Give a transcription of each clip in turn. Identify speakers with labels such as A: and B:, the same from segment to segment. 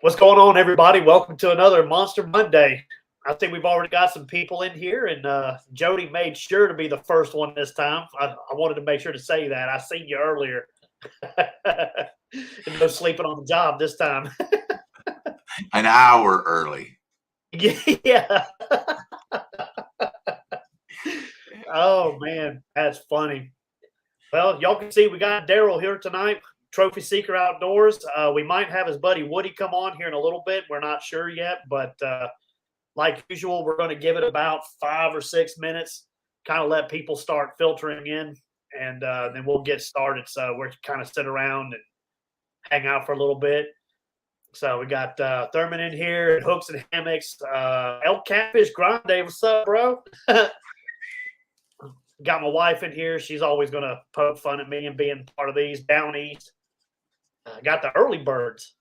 A: What's going on, everybody? Welcome to another Monster Monday. I think we've already got some people in here, and Jody made sure to be the first one this time. I wanted to make sure to say that. I seen you earlier. No sleeping on the job this time.
B: An hour early.
A: Yeah. Oh, man. That's funny. Well, y'all can see we got Daryl here tonight. Trophy Seeker Outdoors. We might have his buddy Woody come on here in a little bit. We're not sure yet, but like usual, we're going to give it about 5 or 6 minutes, kind of let people start filtering in, and then we'll get started. So we're kind of sit around and hang out for a little bit. So we got Thurman in here and Hooks and Hammocks. El Catfish Grande, what's up, bro? Got my wife in here. She's always going to poke fun at me and being part of these down east. Got the early birds.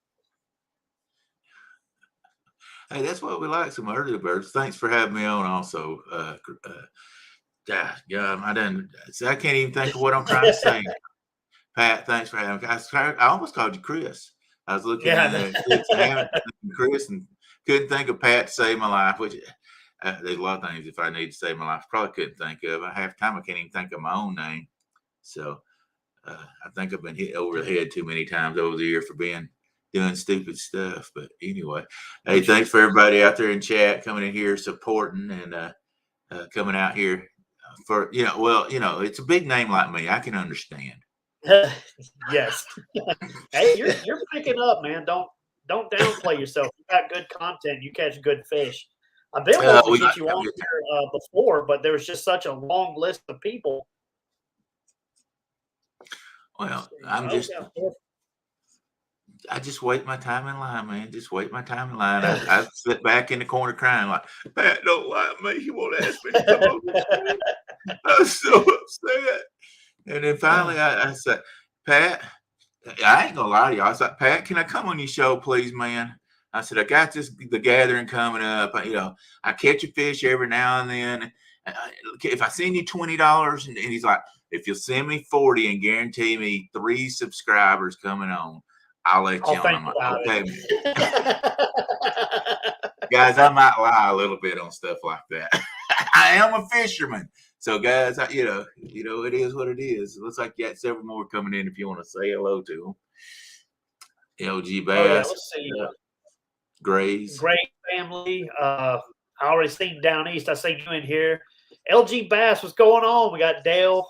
B: Hey, that's what we like, some early birds. Thanks for having me on also. Yeah, I didn't. I can't even think of what I'm trying to say. Pat, thanks for having me. I almost called you Chris. I was looking at Chris and couldn't think of Pat to save my life, which there's a lot of things if I need to save my life, probably couldn't think of. Half the time I can't even think of my own name. So I think I've been hit over the head too many times over the year for doing stupid stuff. But anyway, hey, thanks for everybody out there in chat coming in here supporting and coming out here for it's a big name like me. I can understand.
A: Yes. Hey, you're picking up, man. Don't downplay yourself. You got good content. You catch good fish. I've been wanting to get you on here before, but there was just such a long list of people.
B: Well, I just wait my time in line, man. Just wait my time in line. I sit back in the corner crying like, Pat don't like me. He won't ask me to come on this show. I was so upset. And then finally I said, Pat, I ain't gonna lie to y'all. I said, Pat, can I come on your show, please, man? I said, I got the gathering coming up. I catch a fish every now and then. If I send you $20, and he's like, if you'll send me 40 and guarantee me 3 subscribers coming on, I'll let you on. I'm like, okay. Guys, I might lie a little bit on stuff like that. I am a fisherman. So guys, it is what it is. It looks like you got several more coming in if you want to say hello to them. LG Bass.
A: Oh, yeah, let's see.
B: Grays.
A: Great family. I already seen down east. I seen you in here. LG Bass, what's going on? We got Dale.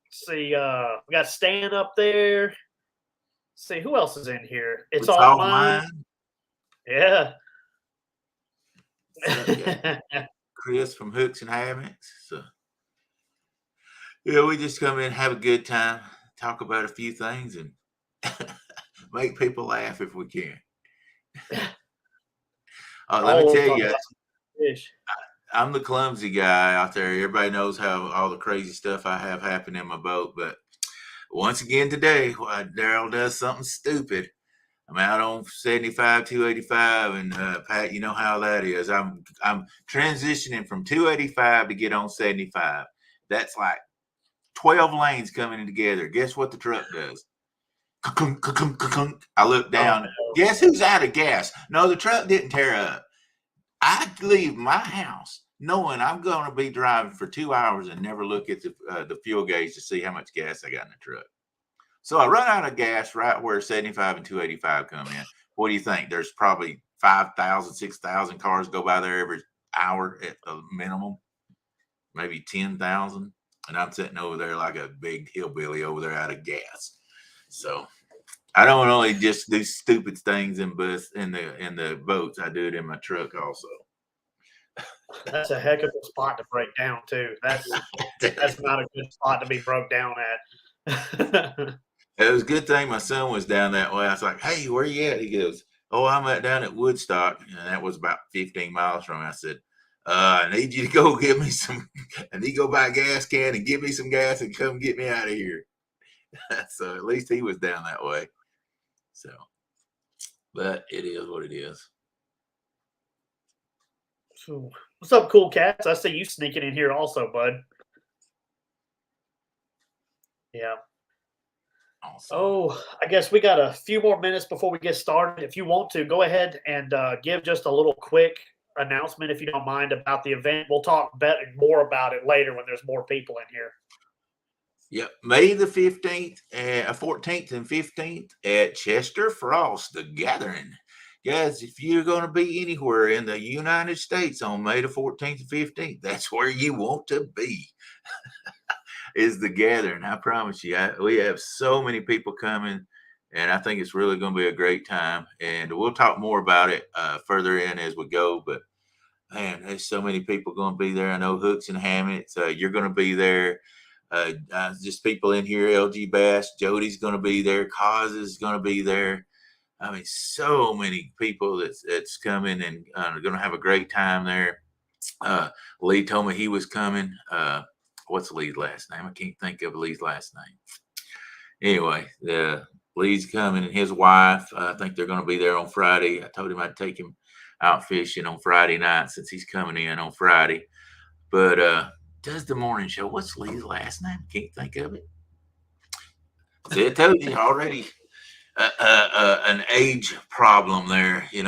A: Let's see, we got Stan up there. Let's see, who else is in here? It's all mine. Yeah.
B: Chris from Hooks and Hammocks. So we just come in, have a good time, talk about a few things, and make people laugh if we can. Let me tell you, I'm the clumsy guy out there. Everybody knows how all the crazy stuff I have happen in my boat. But once again today, Daryl does something stupid. I'm out on 75, 285, and Pat, you know how that is. I'm transitioning from 285 to get on 75. That's like 12 lanes coming in together. Guess what the truck does? I look down. Guess who's out of gas? No, the truck didn't tear up. I leave my house knowing I'm going to be driving for 2 hours and never look at the fuel gauge to see how much gas I got in the truck. So I run out of gas right where 75 and 285 come in. What do you think? There's probably 5,000, 6,000 cars go by there every hour at a minimum, maybe 10,000. And I'm sitting over there like a big hillbilly over there out of gas. So I don't only just do stupid things in the boats. I do it in my truck also.
A: That's a heck of a spot to break down too. That's not a good spot to be broke down at.
B: It was a good thing my son was down that way. I was like, hey, where you at? He goes, oh, I'm down at Woodstock. And that was about 15 miles from me. I said, I need you to go get me some. I need to go buy a gas can and give me some gas and come get me out of here. So at least he was down that way. So, but it is what it is.
A: So, what's up, Cool Cats? I see you sneaking in here also, bud. Yeah.
B: Awesome.
A: Oh, I guess we got a few more minutes before we get started. If you want to, go ahead and give just a little quick announcement, if you don't mind, about the event. We'll talk more about it later when there's more people in here.
B: Yep, May the 15th, 14th and 15th at Chester Frost, The Gathering. Guys, if you're going to be anywhere in the United States on May the 14th and 15th, that's where you want to be, is The Gathering. I promise you, we have so many people coming, and I think it's really going to be a great time. And we'll talk more about it further in as we go, but man, there's so many people going to be there. I know Hooks and Hammocks, you're going to be there. Just people in here, LG Bass, Jody's going to be there, Cause is going to be there. I mean, so many people that's coming and going to have a great time there. Lee told me he was coming. What's Lee's last name? I can't think of Lee's last name. Anyway, Lee's coming and his wife. I think they're going to be there on Friday. I told him I'd take him out fishing on Friday night since he's coming in on Friday. But does the morning show. What's Lee's last name? Can't think of it. See, I told you already. An age problem there, you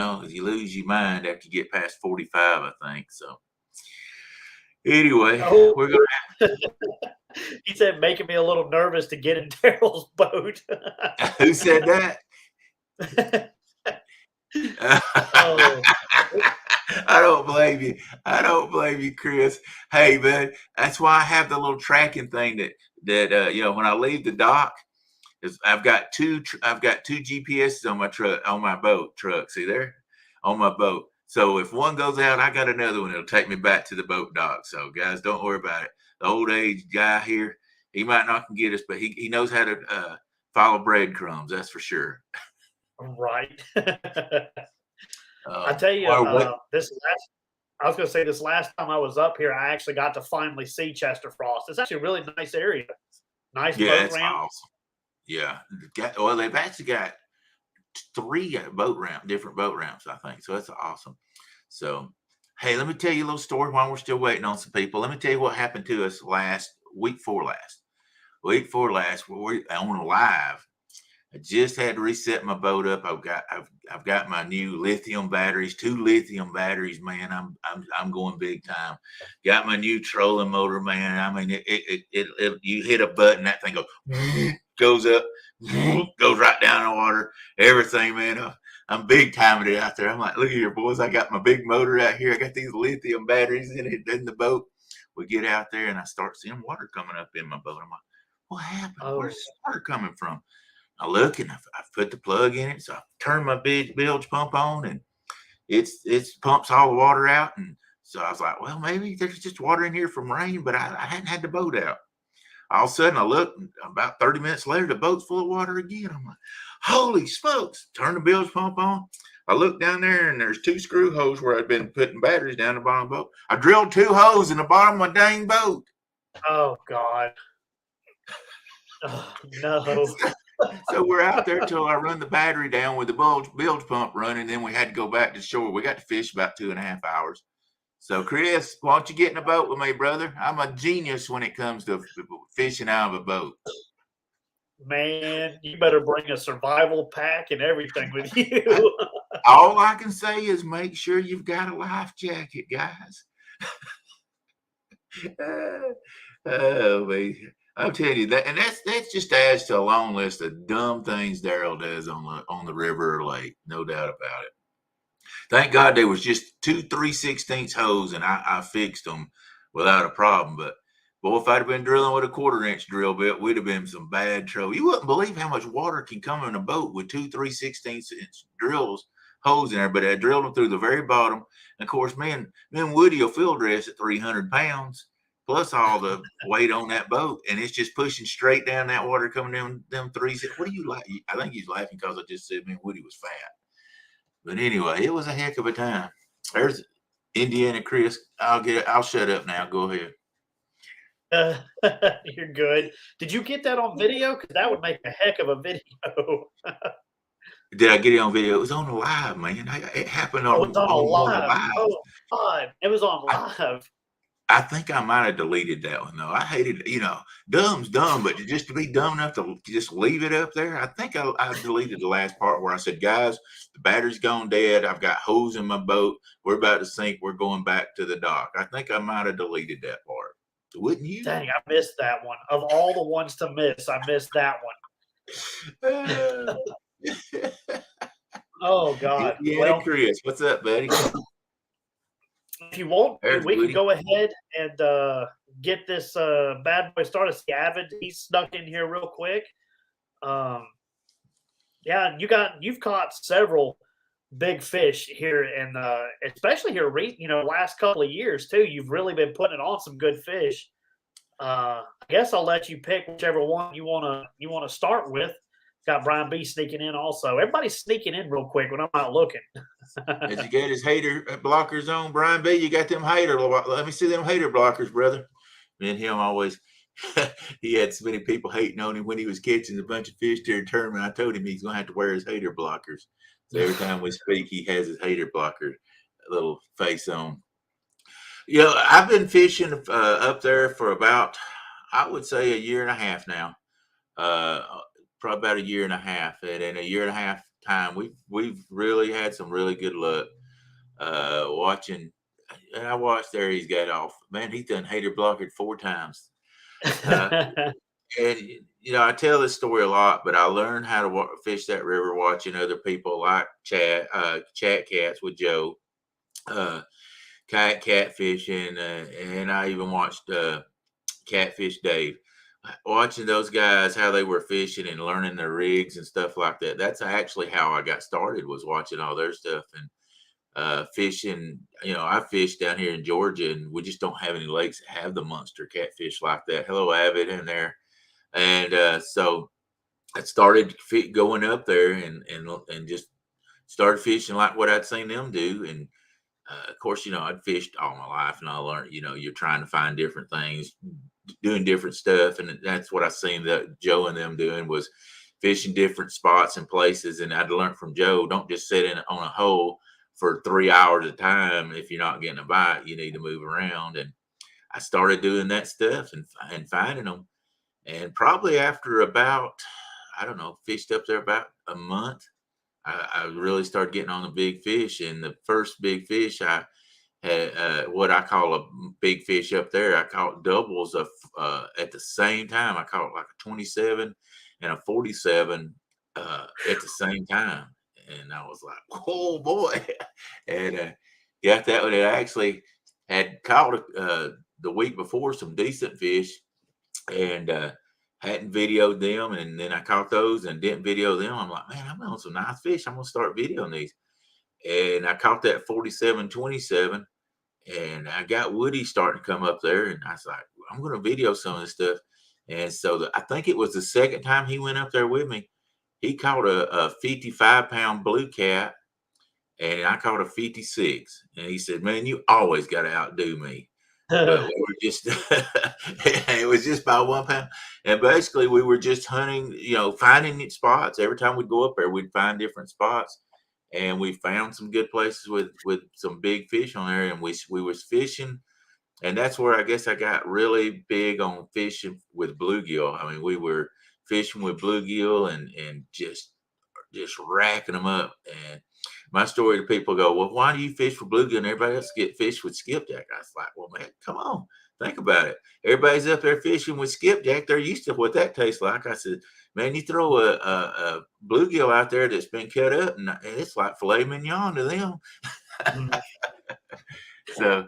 B: lose your mind after you get past 45, I think. So anyway, we're gonna.
A: He said, making me a little nervous to get in Daryl's boat.
B: Who said that?
A: Oh.
B: I don't blame you. I don't blame you, Chris. Hey, man, that's why I have the little tracking thing that when I leave the dock, I've got two GPSs on my truck, on my boat truck. See there, on my boat. So if one goes out, I got another one. It'll take me back to the boat dock. So guys, don't worry about it. The old age guy here, he might not can get us, but he knows how to follow breadcrumbs. That's for sure.
A: Right. I tell you, I was going to say this last time I was up here, I actually got to finally see Chester Frost. It's actually a really nice area. Nice boat ramp.
B: Awesome. Yeah. Well, they've actually got 3 different boat ramps, I think. So that's awesome. So, hey, let me tell you a little story while we're still waiting on some people. Let me tell you what happened to us week before last. Week before last, we're on live. I just had to reset my boat up. I've got my new lithium batteries, 2 lithium batteries, man. I'm going big time. Got my new trolling motor, man. I mean, it you hit a button, that thing goes up, goes right down in the water. Everything, man. I'm big timing it out there. I'm like, look at here, boys. I got my big motor out here. I got these lithium batteries in the boat. We get out there and I start seeing water coming up in my boat. I'm like, what happened?
A: Oh.
B: Where's the water coming from? I look and I put the plug in it. So I turn my big bilge pump on and it pumps all the water out. And so I was like, well, maybe there's just water in here from rain, but I hadn't had the boat out. All of a sudden I look, about 30 minutes later, the boat's full of water again. I'm like, holy smokes. Turn the bilge pump on. I look down there and there's 2 screw holes where I'd been putting batteries down the bottom of the boat. I drilled 2 holes in the bottom of my dang boat.
A: Oh, God. Oh, no.
B: So we're out there till I run the battery down with the bilge pump running. Then we had to go back to shore. We got to fish about 2.5 hours. So Chris, why don't you get in a boat with me, brother? I'm a genius when it comes to fishing out of a boat.
A: Man, you better bring a survival pack and everything with you.
B: All I can say is make sure you've got a life jacket, guys. Oh, man. I'll tell you that, and that's just adds to a long list of dumb things Daryl does on the river or lake, no doubt about it. Thank God there was just 2 3/16 holes, and I fixed them without a problem. But boy, if I'd have been drilling with a 1/4-inch drill bit, we'd have been some bad trouble. You wouldn't believe how much water can come in a boat with 2 3/16-inch holes in there. But I drilled them through the very bottom. And of course, me and Woody will field dress at 300 pounds. Plus all the weight on that boat, and it's just pushing straight down that water coming down them 3. What do you like? I think he's laughing because I just said me and Woody was fat. But anyway, it was a heck of a time. There's Indiana Chris. I'll shut up now. Go ahead.
A: You're good. Did you get that on video? Because that would make a heck of a video.
B: Did I get it on video? It was on live, man. It happened on,
A: it was on live.
B: live.
A: Oh, God. It was on live.
B: I think I might have deleted that one though. I hated, dumb's dumb, but just to be dumb enough to just leave it up there, I think I deleted the last part where I said, "Guys, the battery's gone dead. I've got holes in my boat. We're about to sink. We're going back to the dock." I think I might have deleted that part. Wouldn't you?
A: Dang, I missed that one. Of all the ones to miss, I missed that one.
B: Uh,
A: Oh God.
B: Indiana
A: Well,
B: Chris, what's up, buddy?
A: if you want,
B: There's
A: we can
B: Woody.
A: go ahead and get this bad boy started. See, Avid, he snuck in here real quick. Yeah, you've caught several big fish here, and especially here, last couple of years too. You've really been putting on some good fish. I guess I'll let you pick whichever one you wanna start with. Got Brian B sneaking in also. Everybody's sneaking in real quick when I'm not looking.
B: Has he got his hater blockers on, Brian B? You got them hater. Let me see them hater blockers, brother. Me and him always. He had so many people hating on him when he was catching a bunch of fish during the tournament. I told him he's gonna have to wear his hater blockers. So every time we speak, he has his hater blocker little face on. I've been fishing up there for about, I would say, a year and a half now. Probably about a year and a half, and in a year and a half time, we've really had some really good luck. Watching, and I watched there. He's got off. Man, he's done hater blockered 4 times. And I tell this story a lot, but I learned how to fish that river watching other people like chat cats with Joe, kayak fishing, and I even watched Catfish Dave. Watching those guys how they were fishing and learning their rigs and stuff like that. That's actually how I got started, was watching all their stuff and fishing. I fish down here in Georgia, and we just don't have any lakes that have the monster catfish like that. Hello, Avid in there. And so I started going up there and just started fishing like what I'd seen them do. And of course, I'd fished all my life, and I learned, you're trying to find different things, doing different stuff. And that's what I seen that Joe and them doing, was fishing different spots and places. And I'd learned from Joe, don't just sit on a hole for 3 hours at a time. If you're not getting a bite, you need to move around. And I started doing that stuff and finding them. And probably after about, I don't know, fished up there about a month, I really started getting on the big fish. And the first big fish I had, what I call a big fish up there, I caught doubles of at the same time. I caught like a 27 and a 47 at the same time. And I was like, oh boy. And got that one. I actually had caught the week before some decent fish, and hadn't videoed them, and then I caught those and didn't video them. I'm like, man, I'm on some nice fish. I'm gonna start videoing these. And I caught that 47-27, and I got Woody starting to come up there, and I was like, I'm gonna video some of this stuff. And so I think it was the second time he went up there with me. He caught a 55-pound blue cat, and I caught a 56. And he said, man, you always got to outdo me. But we were just, it was just by 1 pound. And basically we were just hunting, finding spots. Every time we'd go up there, we'd find different spots. And we found some good places with some big fish on there. And we was fishing. And that's where I guess I got really big on fishing with bluegill. I mean, we were fishing with bluegill and just racking them up. And my story to people go, well, why do you fish for bluegill and everybody else get fish with skipjack? I was like, well, man, come on, think about it. Everybody's up there fishing with skipjack. They're used to what that tastes like. I said, man, you throw a bluegill out there that's been cut up, and it's like filet mignon to them. So,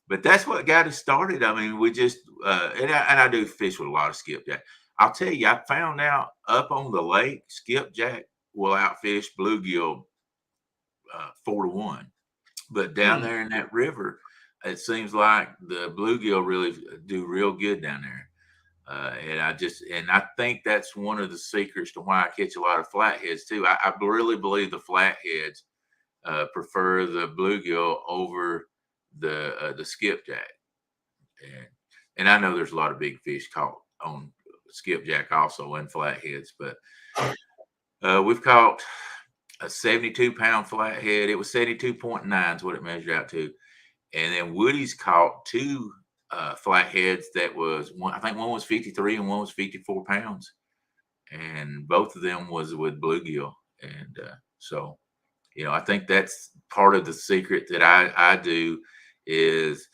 B: but that's what got us started. I mean, we just, and I do fish with a lot of skipjack. I'll tell you, I found out up on the lake, skipjack will outfish bluegill 4-1. But down there in that river, it seems like the bluegill really do real good down there. And I think that's one of the secrets to why I catch a lot of flatheads too. I really believe the flatheads prefer the bluegill over the skipjack. And I know there's a lot of big fish caught on skipjack also and flatheads, but we've caught a 72-pound flathead. It was 72.9 is what it measured out to. And then Woody's caught 2 flatheads that was one. I think one was 53 and one was 54 pounds, and both of them was with bluegill. And so, I think that's part of the secret that I do is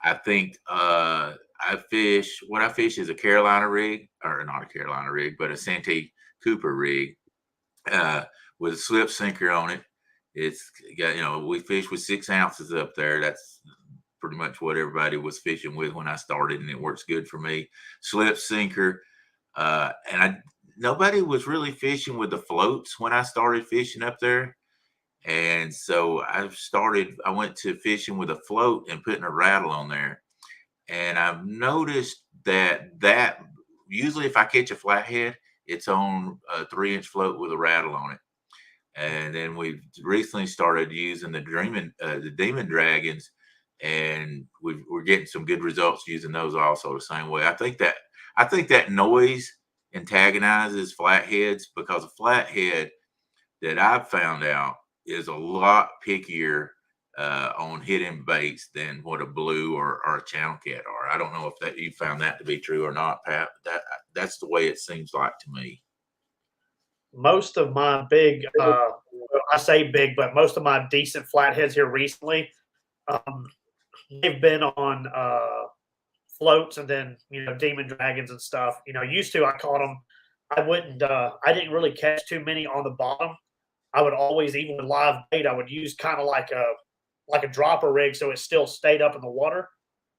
B: I think I fish. What I fish is a Carolina rig, or not a Carolina rig, but a Santee Cooper rig uh, with a slip sinker on it. It's got, we fish with 6 ounces up there. That's pretty much what everybody was fishing with when I started, and it works good for me. Slip sinker, and nobody was really fishing with the floats when I started fishing up there. And so I went to fishing with a float and putting a rattle on there. And I've noticed that usually if I catch a flathead, it's on a 3-inch float with a rattle on it. And then we've recently started using the demon dragons, and we're getting some good results using those also the same way. I think that noise antagonizes flatheads, because a flathead that I've found out is a lot pickier on hitting baits than what a blue or a channel cat are. I don't know if that you found that to be true or not, Pat. That's the way it seems like to me.
A: Most of my big, I say big, but most of my decent flatheads here recently, they've been on floats, and then demon dragons and stuff. Used to I caught them. I didn't really catch too many on the bottom. I would always, even with live bait, I would use kind of like a dropper rig, so it still stayed up in the water.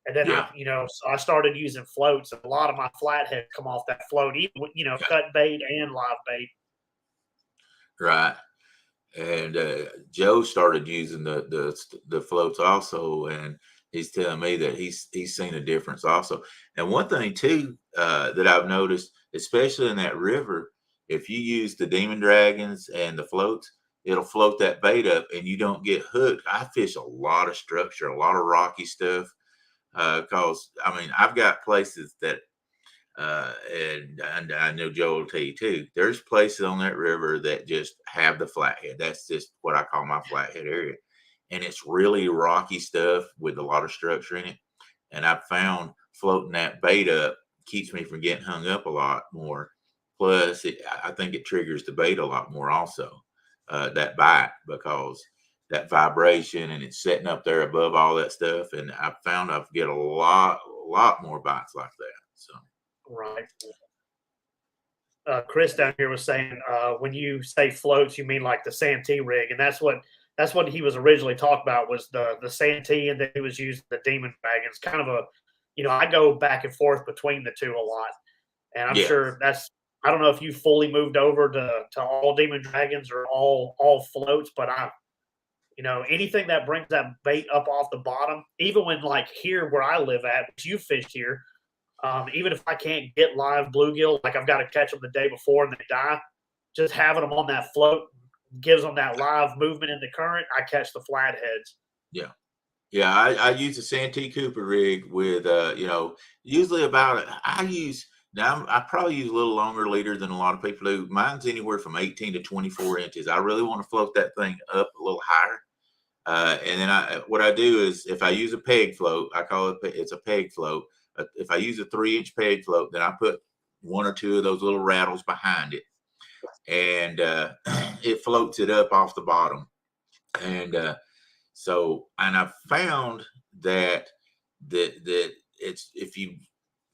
A: And then so I started using floats, and a lot of my flatheads come off that float, even cut bait and live bait.
B: Right. And Joe started using the floats also, and he's telling me that he's seen a difference also. And one thing too that I've noticed, especially in that river, if you use the demon dragons and the floats, it'll float that bait up, and you don't get hooked. I fish a lot of structure, a lot of rocky stuff, because I've got places that. And I know Joe will tell you too. There's places on that river that just have the flathead. That's just what I call my flathead area, and it's really rocky stuff with a lot of structure in it. And I've found floating that bait up keeps me from getting hung up a lot more. Plus, I think it triggers the bait a lot more also. That bite, because that vibration, and it's setting up there above all that stuff. And I've found I've get a lot more bites like that. So.
A: Right. Chris down here was saying when you say floats, you mean like the Santee rig, and that's what he was originally talking about, was the Santee, and then he was using the demon dragons. Kind of I go back and forth between the two a lot, and I'm sure I don't know if you fully moved over to all demon dragons or all floats, but anything that brings that bait up off the bottom, even when like here where I live at, which you fished here. Even if I can't get live bluegill, like I've got to catch them the day before and they die, just having them on that float gives them that live movement in the current. I catch the flatheads.
B: Yeah. Yeah. I use a Santee Cooper rig with, usually I probably use a little longer leader than a lot of people do. Mine's anywhere from 18 to 24 inches. I really want to float that thing up a little higher. And then what I do is, if I use a peg float, it's a peg float. If I use a 3-inch peg float, then I put 1 or 2 of those little rattles behind it, and it floats it up off the bottom. And I've found that it's, if you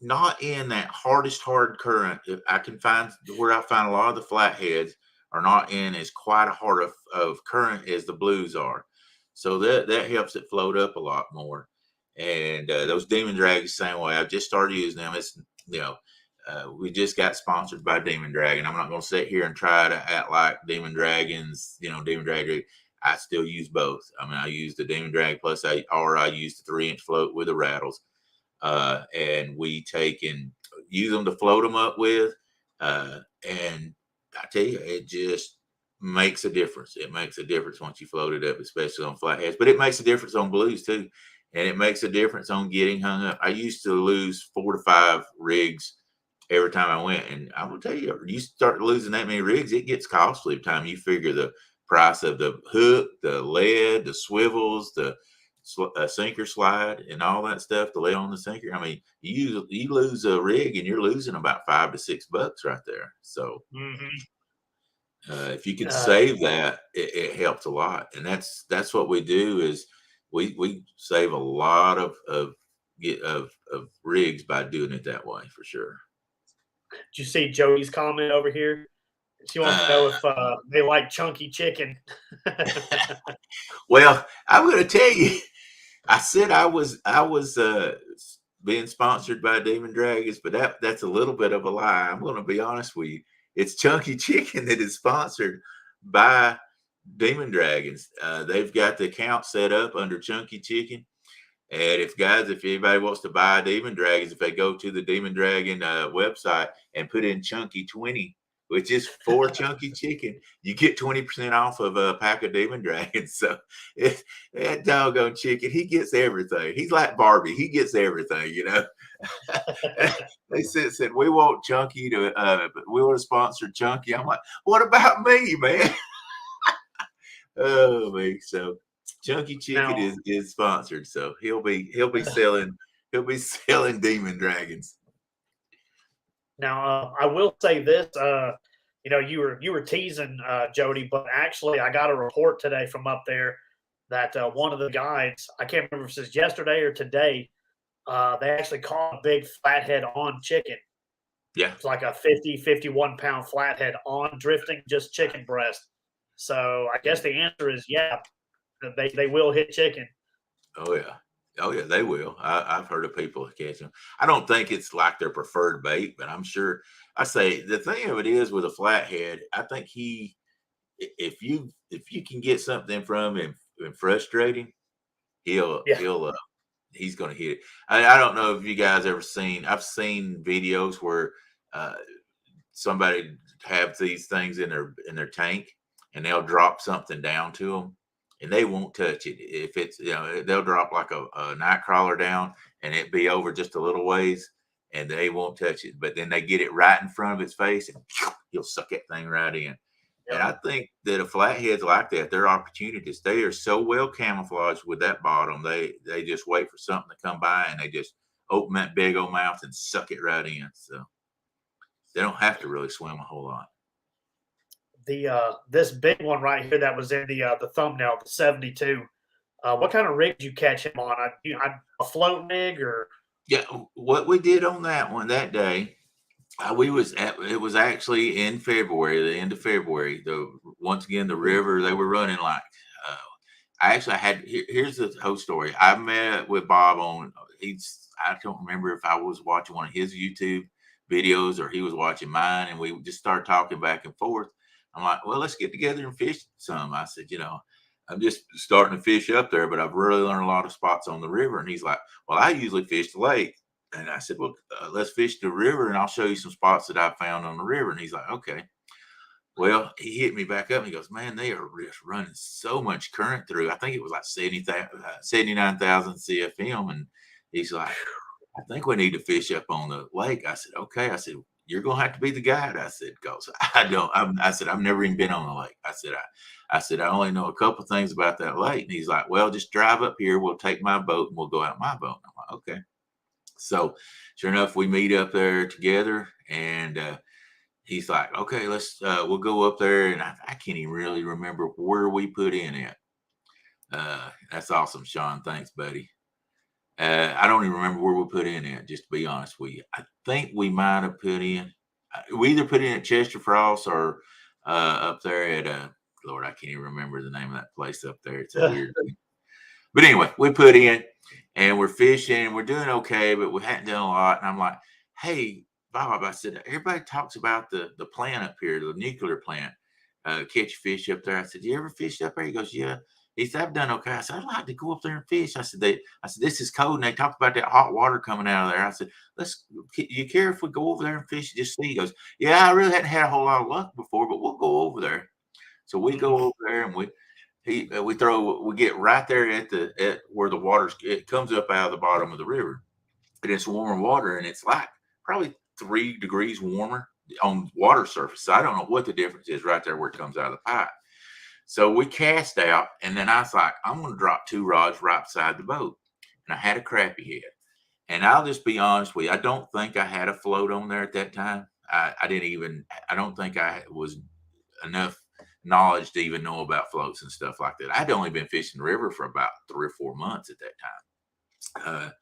B: not in that hard current, I can find where I find a lot of the flatheads are not in as quite a hard of current as the blues are. So that helps it float up a lot more. And those demon dragons, same way. I've just started using them. It's we just got sponsored by Demon Dragon. I'm not going to sit here and try to act like Demon Dragons. Demon Dragon. I still use both. I use the Demon Dragon plus I use the 3-inch float with the rattles, and we take and use them to float them up with. And I tell you, it just makes a difference. It makes a difference once you float it up, especially on flatheads. But it makes a difference on blues too. And it makes a difference on getting hung up. I used to lose 4 to 5 rigs every time I went. And I will tell you, you start losing that many rigs, it gets costly by the time you figure the price of the hook, the lead, the swivels, the sinker slide and all that stuff to lay on the sinker. I mean, you lose a rig and you're losing about $5 to $6 right there. So if you can save that, it helps a lot. And that's what we do is we save a lot of rigs by doing it that way for sure.
A: Did you see Jody's comment over here? She wants to know if they like chunky chicken.
B: Well, I'm going to tell you, I said I was being sponsored by Demon Dragons, but that's a little bit of a lie. I'm going to be honest with you. It's Chunky Chicken that is sponsored by Demon Dragons. They've got the account set up under Chunky Chicken. And if anybody wants to buy Demon Dragons, if they go to the Demon Dragon website and put in Chunky 20, which is for Chunky Chicken, you get 20% off of a pack of Demon Dragons. So that doggone chicken, he gets everything. He's like Barbie. He gets everything, you know. They said we want Chunky we want to sponsor Chunky. I'm like, what about me, man? Oh, me. So Chunky Chicken is sponsored, so he'll be selling Demon Dragons.
A: Now, I will say this, you were teasing Jody, but actually I got a report today from up there that one of the guides, I can't remember if it's yesterday or today, they actually caught a big flathead on chicken.
B: Yeah.
A: It's like a 51 pound flathead on drifting just chicken breast. So I guess the answer is yeah, they will hit chicken.
B: Oh yeah, they will. I've heard of people catch them. I don't think it's like their preferred bait, but I'm sure. I say the thing of it is with a flathead, I think if you can get something from him and frustrate him, he's going to hit it. I don't know if you guys ever seen. I've seen videos where somebody have these things in their tank and they'll drop something down to them. And they won't touch it. If it's, they'll drop like a night crawler down and it be over just a little ways and they won't touch it. But then they get it right in front of its face and he'll suck that thing right in. And I think that a flathead's like that. They're opportunities. They are so well camouflaged with that bottom. They just wait for something to come by and they just open that big old mouth and suck it right in. So they don't have to really swim a whole lot.
A: This big one right here that was in the thumbnail, the 72. What kind of rig did you catch him on? A float rig or?
B: Yeah, what we did on that one that day, it was actually in February, the end of February. Once again, the river they were running like. I actually here's the whole story. I met with Bob I don't remember if I was watching one of his YouTube videos or he was watching mine, and we just started talking back and forth. I'm like, well, let's get together and fish some. I said, I'm just starting to fish up there, but I've really learned a lot of spots on the river. And he's like, well, I usually fish the lake. And I said, well, let's fish the river and I'll show you some spots that I found on the river. And he's like, okay. Well, he hit me back up and he goes, man, they are just running so much current through. I think it was like 79,000 CFM. And he's like, I think we need to fish up on the lake. I said, okay. I said, you're going to have to be the guide. I said, because I said, I've never even been on the lake. I said, I only know a couple things about that lake. And he's like, well, just drive up here. We'll take my boat and we'll go out my boat. And I'm like, okay. So sure enough, we meet up there together and, he's like, okay, we'll go up there. And I can't even really remember where we put in at. That's awesome, Sean. Thanks, buddy. I don't even remember where we put in at, just to be honest with you. I think we might have put in, we either put in at Chester Frost or up there at, Lord, I can't even remember the name of that place up there. It's a weird thing. But anyway, we put in and we're fishing and we're doing okay, but we hadn't done a lot. And I'm like, hey, Bob, I said, everybody talks about the plant up here, the nuclear plant, catch fish up there. I said, you ever fished up there? He goes, yeah. He said, I've done okay. I said, I'd like to go up there and fish. I said, this is cold. And they talk about that hot water coming out of there. I said, you care if we go over there and fish and just see? He goes, yeah, I really hadn't had a whole lot of luck before, but we'll go over there. So we go over there and we get right there at where the water, it comes up out of the bottom of the river. And it's warmer water and it's like probably 3 degrees warmer on water surface. So I don't know what the difference is right there where it comes out of the pipe. So we cast out, and then I was like, I'm going to drop 2 rods right beside the boat. And I had a crappie head. And I'll just be honest with you, I don't think I had a float on there at that time. I don't think I was enough knowledge to even know about floats and stuff like that. I'd only been fishing the river for about 3 or 4 months at that time.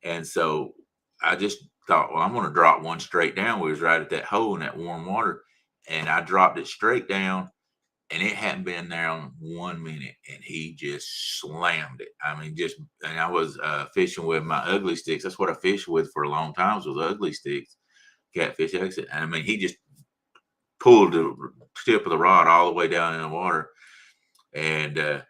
B: And so I just thought, well, I'm going to drop one straight down. We was right at that hole in that warm water. And I dropped it straight down, and it hadn't been there on 1 minute, and he just slammed it. I mean, and I was fishing with my ugly sticks. That's what I fished with for a long time, was ugly sticks, catfish exit. And I mean, he just pulled the tip of the rod all the way down in the water. And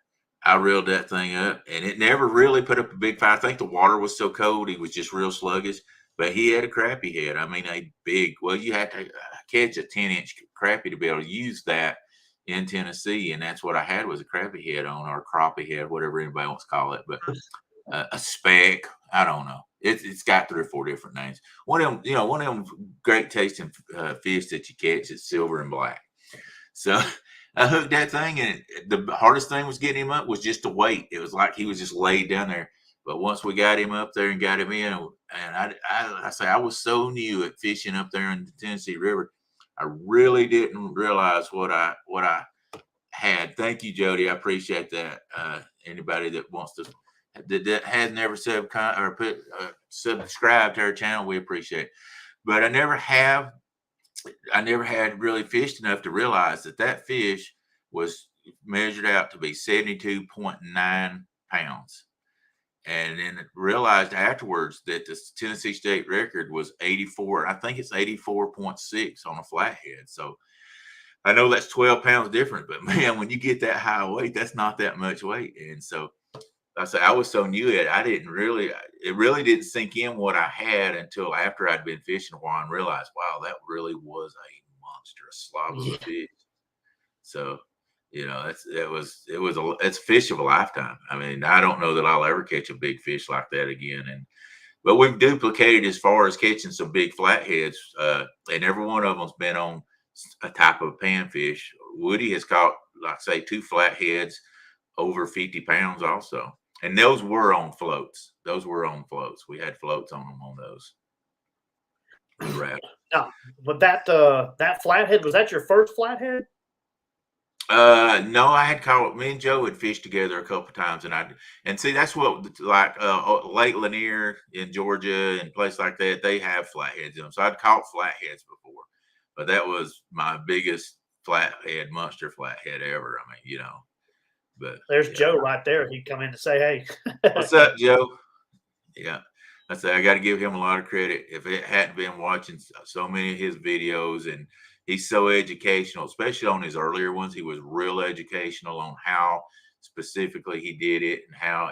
B: I reeled that thing up, and it never really put up a big fight. I think the water was so cold, he was just real sluggish. But he had a crappie head. I mean, a big, well, you had to catch a 10-inch crappie to be able to use that in Tennessee. And that's what I had, was a crappie head on, or a crappie head, whatever anybody wants to call it. But a speck, I don't know. It's got 3 or 4 different names. One of them great tasting fish that you catch is silver and black. So I hooked that thing, and the hardest thing was getting him up was just the weight. It was like he was just laid down there. But once we got him up there and got him in, and I say I was so new at fishing up there in the Tennessee River, I really didn't realize what I had. Thank you, Jody. I appreciate that. Anybody that wants to that has never subscribed to our channel, we appreciate it. But I never had really fished enough to realize that fish was measured out to be 72.9 pounds. And then realized afterwards that the Tennessee state record was 84. I think it's 84.6 on a flathead. So I know that's 12 pounds different, but man, when you get that high weight, that's not that much weight. And so I say I was so new at it, it really didn't sink in what I had until after I'd been fishing a while and realized, wow, that really was a monster, a slob of a fish. So, it's a fish of a lifetime. I mean, I don't know that I'll ever catch a big fish like that again. But we've duplicated as far as catching some big flatheads, and every one of them's been on a type of panfish. Woody has caught, like I say, 2 flatheads over 50 pounds also. And those were on floats. We had floats on them on those.
A: Now, but that flathead, was that your first flathead?
B: No, I had caught. Me and Joe had fished together a couple times, and see, that's what, like Lake Lanier in Georgia and places like that, they have flatheads in them. So I'd caught flatheads before, but that was my biggest monster flathead ever. I mean, but
A: there's Joe right there. He'd come in to say, "Hey,
B: what's up, Joe?" Yeah. I say I got to give him a lot of credit. If it hadn't been watching so many of his videos, and he's so educational, especially on his earlier ones, he was real educational on how specifically he did it, and how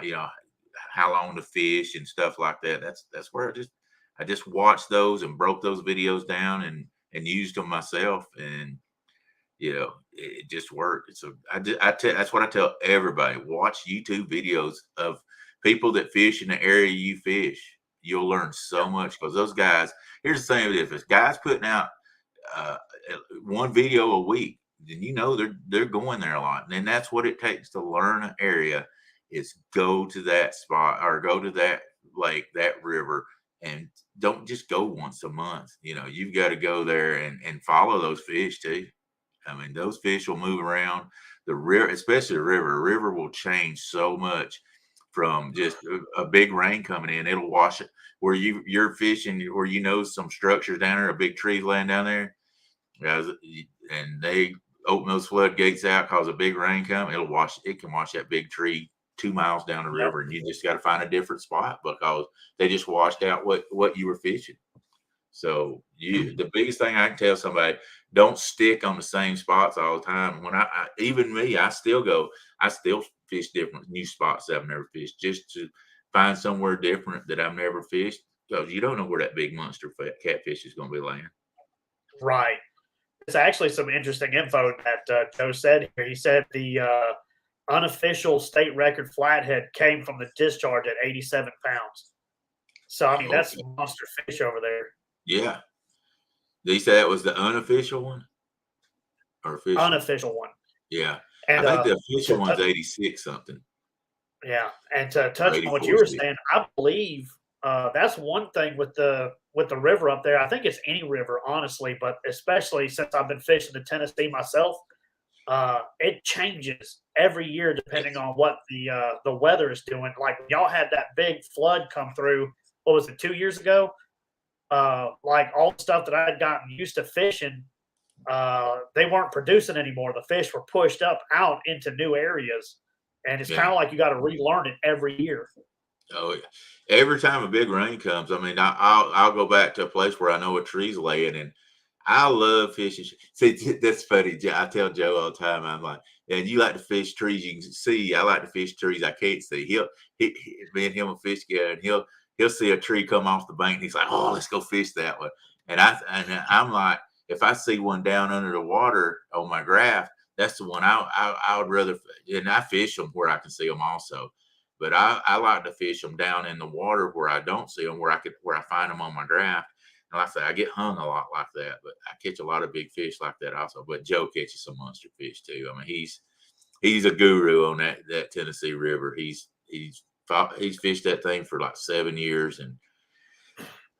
B: long to fish and stuff like that. That's where I just watched those and broke those videos down and used them myself, and it just worked. So that's what I tell everybody: watch YouTube videos of people that fish in the area you fish. You'll learn so much, because those guys. Here's the thing: if a guy's putting out one video a week, then they're going there a lot, and that's what it takes to learn an area. Is go to that spot, or go to that lake, that river, and don't just go once a month. You've got to go there and follow those fish too. I mean, those fish will move around the river, especially the river. The river will change so much from just a big rain coming in. It'll wash it where you're fishing, where some structures down there, a big tree laying down there, and they open those floodgates out because a big rain come. It can wash that big tree 2 miles down the river, and you just got to find a different spot because they just washed out what you were fishing. So the biggest thing I can tell somebody: don't stick on the same spots all the time. When I still fish different new spots that I've never fished, just to find somewhere different that I've never fished, because you don't know where that big monster catfish is going to be laying.
A: Right. It's actually some interesting info that Joe said here. He said the unofficial state record flathead came from the discharge at 87 pounds. So, I mean, that's a monster fish over there.
B: Yeah. Did you say that was the unofficial one? Or official?
A: Unofficial one.
B: Yeah. I
A: And
B: think the official
A: to
B: one's
A: touch,
B: 86 something
A: yeah, and to
B: or
A: touch on what
B: 84
A: you were
B: still.
A: saying, I believe that's one thing with the river up there. I think it's any river, honestly, but especially since I've been fishing the Tennessee myself, it changes every year depending
B: Yes.
A: on what the weather is doing. Like y'all had that big flood come through. What was it, 2 years ago? Like all the stuff that I had gotten used to fishing, they weren't producing anymore. The fish were pushed up out into new areas, and it's kind
B: Yeah.
A: of like you got to relearn it every year.
B: Oh, yeah. Every time a big rain comes, I mean, I'll go back to a place where I know a tree's laying, and I love fishing. See, that's funny. I tell Joe all the time. I'm like, and you like to fish trees you can see. I like to fish trees I can't see. Me and him will fish together, and he'll see a tree come off the bank, and he's like, "Oh, let's go fish that one." And I'm like, if I see one down under the water on my graph, that's the one I would rather. And I fish them where I can see them also. But I like to fish them down in the water where I don't see them, where I find them on my graph. And like I say, I get hung a lot like that, but I catch a lot of big fish like that also. But Joe catches some monster fish too. I mean, he's a guru on that Tennessee River. He's fished that thing for like 7 years, and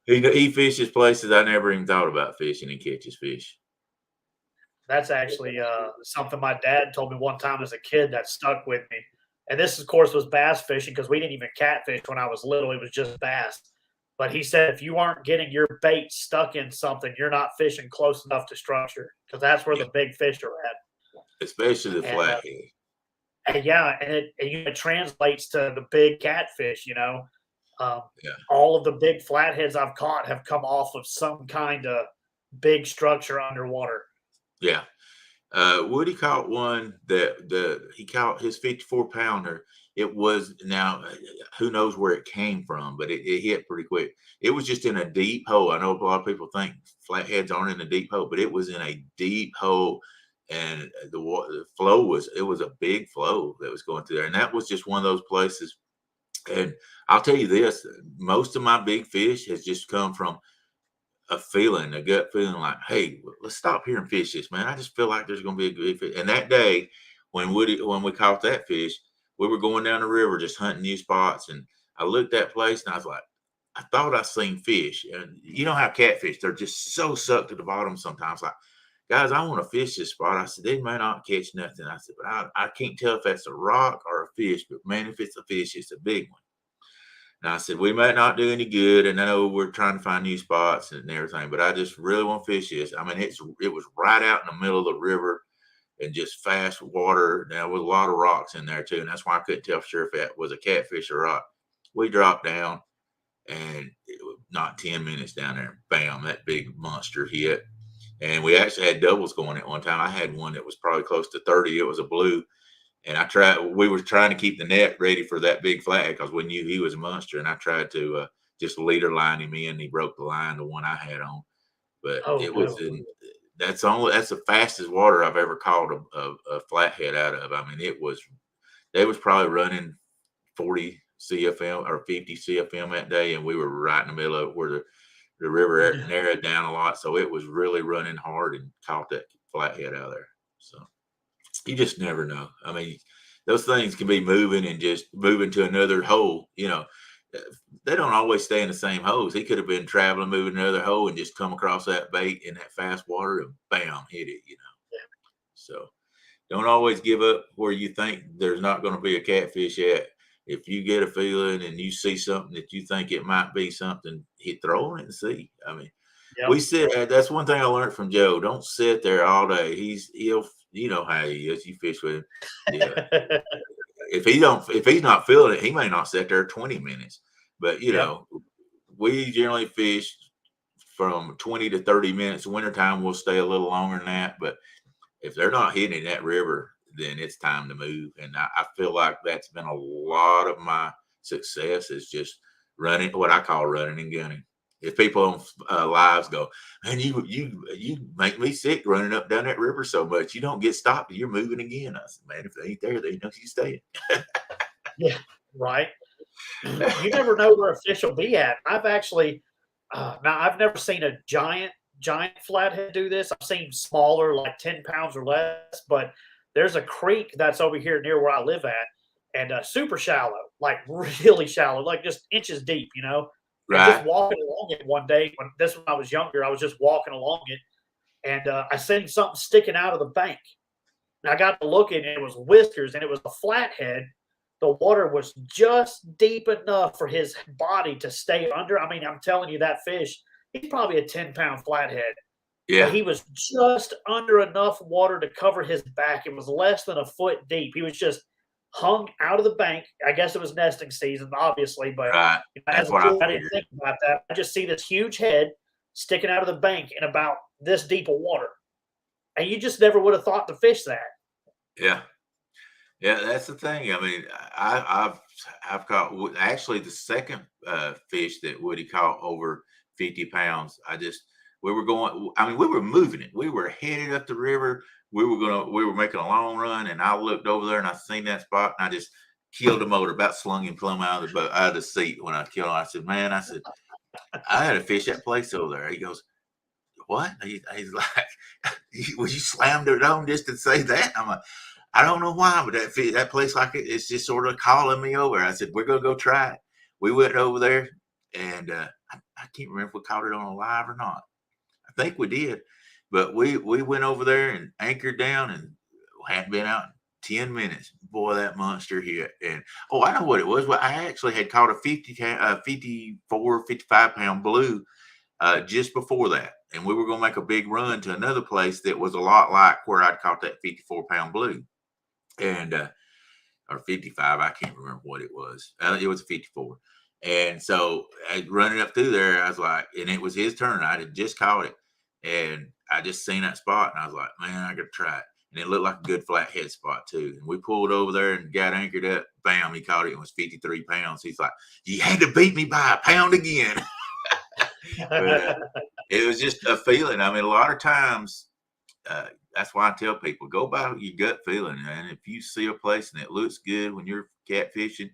B: he fishes places I never even thought about fishing and catches fish.
A: That's actually something my dad told me one time as a kid that stuck with me. And this, of course, was bass fishing because we didn't even catfish when I was little. It was just bass. But he said if you aren't getting your bait stuck in something, you're not fishing close enough to structure because that's where
B: Yeah,
A: the big fish are at.
B: especially the
A: And
B: flathead.
A: yeah, and it translates to the big catfish. Um,
B: Yeah,
A: all of the big flatheads I've caught have come off of some kind of big structure underwater.
B: yeah. Woody caught one he caught his 54-pounder. It was now who knows where it came from, but it hit pretty quick. It was just in a deep hole. I know a lot of people think flatheads aren't in a deep hole, but it was in a deep hole, and the flow was a big flow that was going through there, and that was just one of those places. And I'll tell you this: most of my big fish has just come from a gut feeling like, hey, let's stop here and fish this, man. I just feel like there's going to be a good fish. And that day, when we caught that fish, we were going down the river just hunting new spots. And I looked at place and I was like, I thought I seen fish. And you know how catfish, they're just so sucked to the bottom sometimes. Like, guys, I want to fish this spot. I said, they may not catch nothing. I said, but I can't tell if that's a rock or a fish. But man, if it's a fish, it's a big one. And I said, we might not do any good. And I know we're trying to find new spots and everything, but I just really want to fish this. I mean, it was right out in the middle of the river and just fast water. Now with a lot of rocks in there too. And that's why I couldn't tell for sure if that was a catfish or rock. We dropped down and it was not 10 minutes down there. Bam, that big monster hit. And we actually had doubles going at one time. I had one that was probably close to 30. It was a blue. And we were trying to keep the net ready for that big flag because we knew he was a monster. And I tried to just leader line him in. He broke the line, the one I had on. But
A: Oh
B: it was
A: no.
B: that's the fastest water I've ever caught a flathead out of. I mean, they was probably running 40 CFM or 50 CFM that day. And we were right in the middle of where the river narrowed down a lot. So it was really running hard and caught that flathead out of there. So you just never know. I mean, those things can be moving and just moving to another hole. They don't always stay in the same holes. He could have been traveling, moving another hole, and just come across that bait in that fast water and bam, hit it. So don't always give up where you think there's not going to be a catfish at. If you get a feeling and you see something that you think it might be something, throw it and see. I mean,
A: Yep.
B: that's one thing I learned from Joe. Don't sit there all day. He'll you know how he is. You fish with him. Yeah. If he's not feeling it, he may not sit there 20 minutes. But
A: Yep.
B: we generally fish from 20 to 30 minutes. Wintertime we'll stay a little longer than that. But if they're not hitting that river, then it's time to move. And I feel like that's been a lot of my success is just running, what I call running and gunning. If people on lives go, man, you make me sick running up down that river so much. You don't get stopped. You're moving again. I said, man, if they ain't there, they know you staying.
A: Yeah. Right. You never know where a fish will be at. I've actually now I've never seen a giant flathead do this. I've seen smaller, like 10 pounds or less, but there's a creek that's over here near where I live at, and super shallow, like really shallow, like just inches deep, you know. And just
B: Right.
A: walking along it one day, when I was younger, I was just walking along it, and I seen something sticking out of the bank. And I got to looking, and it was whiskers, and it was a flathead. The water was just deep enough for his body to stay under. I mean, I'm telling you, that fish, he's probably a 10-pound flathead, but
B: Yeah.
A: he was just under enough water to cover his back. It was less than a foot deep. He was just hung out of the bank. I guess it was nesting season, obviously, but
B: Right.
A: as
B: That's
A: a
B: what I
A: kid, I didn't
B: figured.
A: think about that. I just see this huge head sticking out of the bank in about this deep of water. And you just never would have thought to fish that.
B: Yeah. Yeah, that's the thing. I mean, I've caught actually the second fish that Woody caught over 50 pounds. We were going. I mean, we were moving it. We were headed up the river. We were making a long run, and I looked over there and I seen that spot, and I just killed the motor, about slung him plumb out of the boat, out of the seat when I killed him. I said, "Man," I said, "I had to fish that place over there." He goes, "What?" He's like, "Was you slammed it on just to say that?" I'm like, I don't know why, but that place like it's just sort of calling me over. I said, we're gonna go try it. We went over there, and I can't remember if we caught it on a live or not. I think we did, but we went over there and anchored down and hadn't been out in 10 minutes. Boy, that monster hit. And oh, I know what it was. Well, I actually had caught a 54, 55 pound blue just before that. And we were going to make a big run to another place that was a lot like where I'd caught that 54-pound blue. And or 55, I can't remember what it was. It was a 54. And so I running up through there, I was like, and it was his turn. I had just caught it. And I just seen that spot and I was like, man, I gotta try it. And it looked like a good flathead spot too. And we pulled over there and got anchored up. Bam, he caught it. It was 53 pounds. He's like, you had to beat me by a pound again. But it was just a feeling. I mean, a lot of times, that's why I tell people go by your gut feeling. And if you see a place and it looks good when you're catfishing,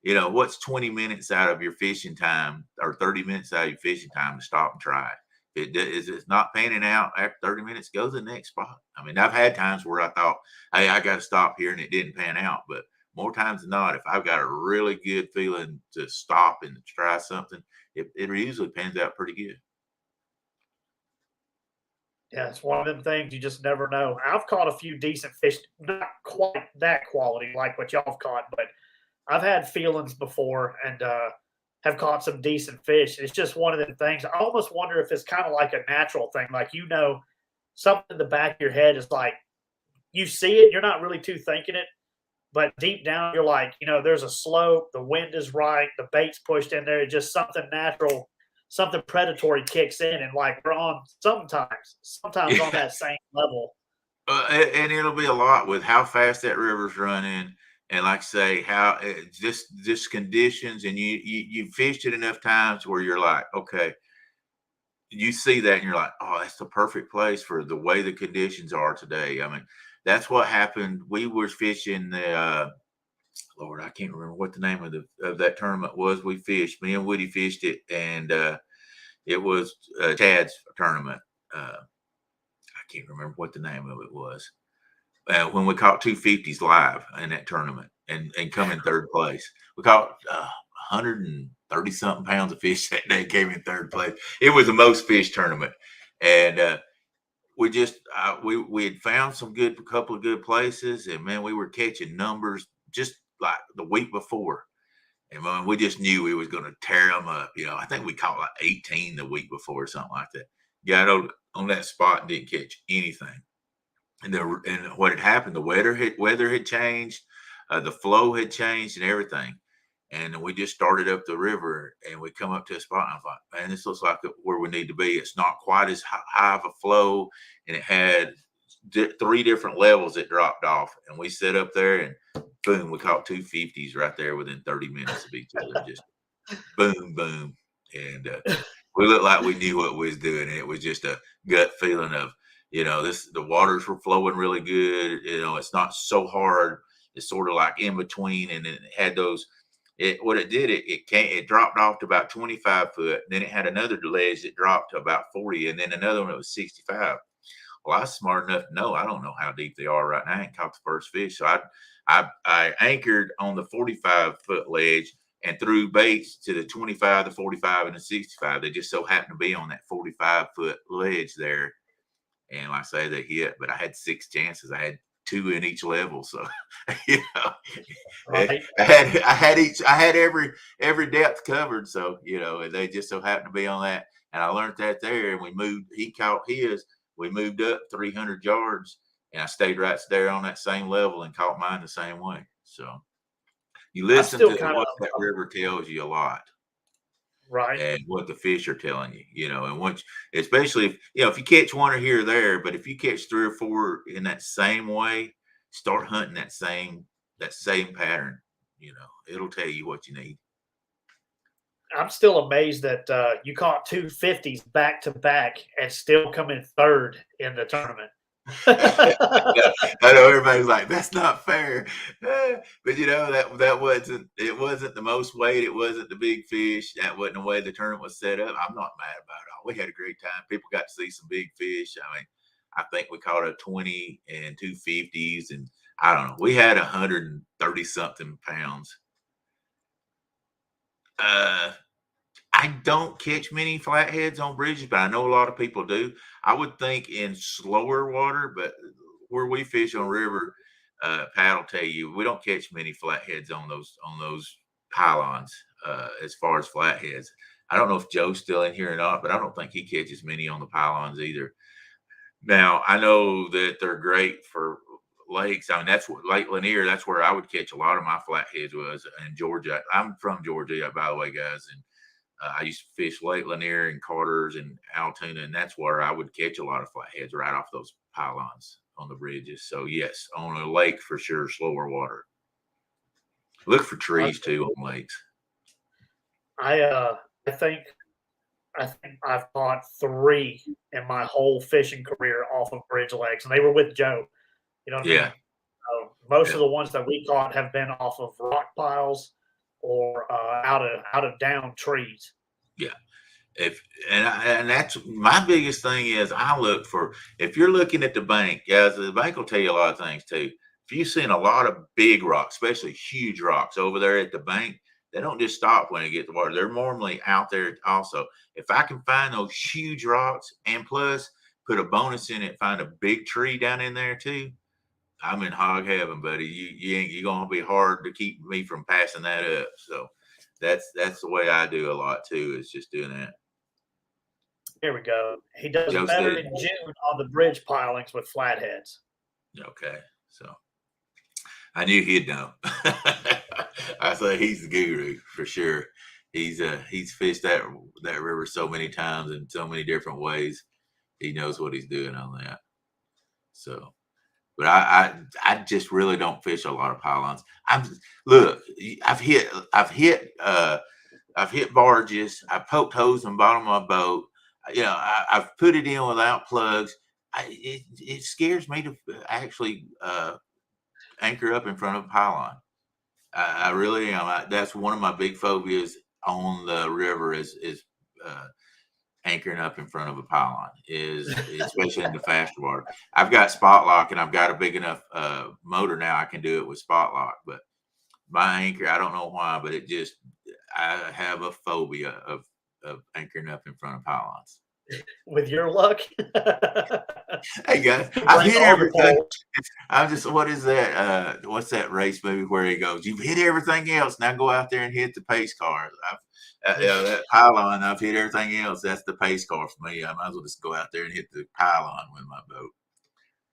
B: what's 20 minutes out of your fishing time or 30 minutes out of your fishing time to stop and try it. If it's not panning out after 30 minutes, go to the next spot. I mean, I've had times where I thought, hey, I got to stop here and it didn't pan out. But more times than not, if I've got a really good feeling to stop and try something, it usually pans out pretty good.
A: Yeah, it's one of them things you just never know. I've caught a few decent fish, not quite that quality like what y'all have caught, but I've had feelings before and have caught some decent fish. It's just one of them things. I almost wonder if it's kind of like a natural thing. Like, something in the back of your head is like, you see it, you're not really too thinking it, but deep down, you're like, there's a slope, the wind is right, the bait's pushed in there, it's just something natural, something predatory kicks in, and like we're on sometimes on
B: Yeah.
A: that same level.
B: And it'll be a lot with how fast that river's running, and like I say, how just conditions, and you fished it enough times where you're like, okay, you see that and you're like, oh, that's the perfect place for the way the conditions are today. I mean, that's what happened. We were fishing the Lord, I can't remember what the name of that tournament was. We fished. Me and Woody fished it, and it was Chad's tournament. I can't remember what the name of it was. When we caught 250s live in that tournament and come in third place. We caught 130 something pounds of fish that day, came in third place. It was the most fish tournament. And we had found a couple of good places, and man, we were catching numbers just like the week before. And man, we just knew we was going to tear them up. I think we caught like 18 the week before or something like that. Got on that spot and didn't catch anything. And what had happened, the weather had changed, the flow had changed and everything. And we just started up the river and we come up to a spot and I thought, man, this looks like where we need to be. It's not quite as high of a flow, and it had three different levels that dropped off. And we set up there and boom, we caught 250s right there within 30 minutes of each other. Just boom, boom. And we looked like we knew what we was doing. And it was just a gut feeling of, the waters were flowing really good. It's not so hard. It's sort of like in between. And then it had it dropped off to about 25 foot. Then it had another ledge that dropped to about 40. And then another one that was 65. Well, I was smart enough to know I don't know how deep they are right now. I ain't caught the first fish. So I anchored on the 45-foot ledge and threw baits to the 25, the 45, and the 65. They just so happened to be on that 45-foot ledge there. And like I say, they hit, but I had 6 chances. I had 2 in each level. So, you know,
A: Right.
B: I had every depth covered. So, you know, and they just so happened to be on that. And I learned that there, and we moved. He caught his. We moved up 300 yards, and I stayed right there on that same level and caught mine the same way. So, you
A: I'm
B: listen
A: still
B: to
A: kind
B: what
A: of
B: that river tells you a lot,
A: right.
B: and what the fish are telling you, you know, and once, especially if, you know, if you catch one or here or there, but if you catch 3 or 4 in that same way, start hunting that same pattern, you know, it'll tell you what you need.
A: I'm still amazed that you caught 250s back to back and still come in third in the tournament.
B: I know everybody's like, that's not fair. But you know, that wasn't, it wasn't the most weight, it wasn't the big fish. That wasn't the way the tournament was set up. I'm not mad about it all. We had a great time. People got to see some big fish. I mean, I think we caught a 20 and 250s, and I don't know. We had 130 something pounds. Uh I don't catch many flatheads on bridges, but I know a lot of people do. I would think in slower water, but where we fish on river, Pat will tell you we don't catch many flatheads on those pylons. As far as flatheads, I don't know if Joe's still in here or not, but I don't think he catches many on the pylons either. Now I know that they're great for lakes. I mean, that's what Lake Lanier. That's where I would catch a lot of my flatheads was in Georgia. I'm from Georgia, by the way, guys, and I used to fish Lake Lanier and Carter's and Altoona, and that's where I would catch a lot of flatheads right off those pylons on the bridges. So yes, on a lake for sure, slower water. Look for trees too on lakes.
A: I uh I think I think I've caught 3 in my whole fishing career off of bridge legs, and they were with Joe. You know what I mean?
B: Yeah,
A: Most
B: yeah,
A: of the ones that we caught have been off of rock piles or out of down trees.
B: yeah. If and that's my biggest thing is I look for, if you're looking at the bank, guys, the bank will tell you a lot of things too. If you've seen a lot of big rocks, especially huge rocks over there at the bank, they don't just stop when they get the water. They're normally out there also. If I can find those huge rocks and plus put a bonus in it, find a big tree down in there too, I'm in hog heaven, buddy. You're gonna be hard to keep me from passing that up. So that's the way I do a lot too, is just doing that.
A: Here we go. He does
B: Joe
A: better
B: said,
A: in June on the bridge pilings with flatheads.
B: okay, so I knew he'd know. I say he's the guru for sure. He's fished that river so many times in so many different ways. He knows what he's doing on that. So, but I just really don't fish a lot of pylons. I'm look, I've hit barges. I poked holes in the bottom of my boat. You know, I've put it in without plugs. It scares me to actually anchor up in front of a pylon. I really am. That's one of my big phobias on the river is anchoring up in front of a pylon. Is especially in the faster water. I've got spot lock and I've got a big enough motor now. I can do it with spot lock, but my anchor, I don't know why, but I have a phobia of anchoring up in front of pylons.
A: With your luck,
B: Hey guys, I've
A: bring
B: hit
A: all the
B: everything.
A: poles.
B: I'm just, what is that? What's that race movie where he goes, "You've hit everything else. Now go out there and hit the pace car." You know, that pylon, I've hit everything else. That's the pace car for me. I might as well just go out there and hit the pylon with my boat.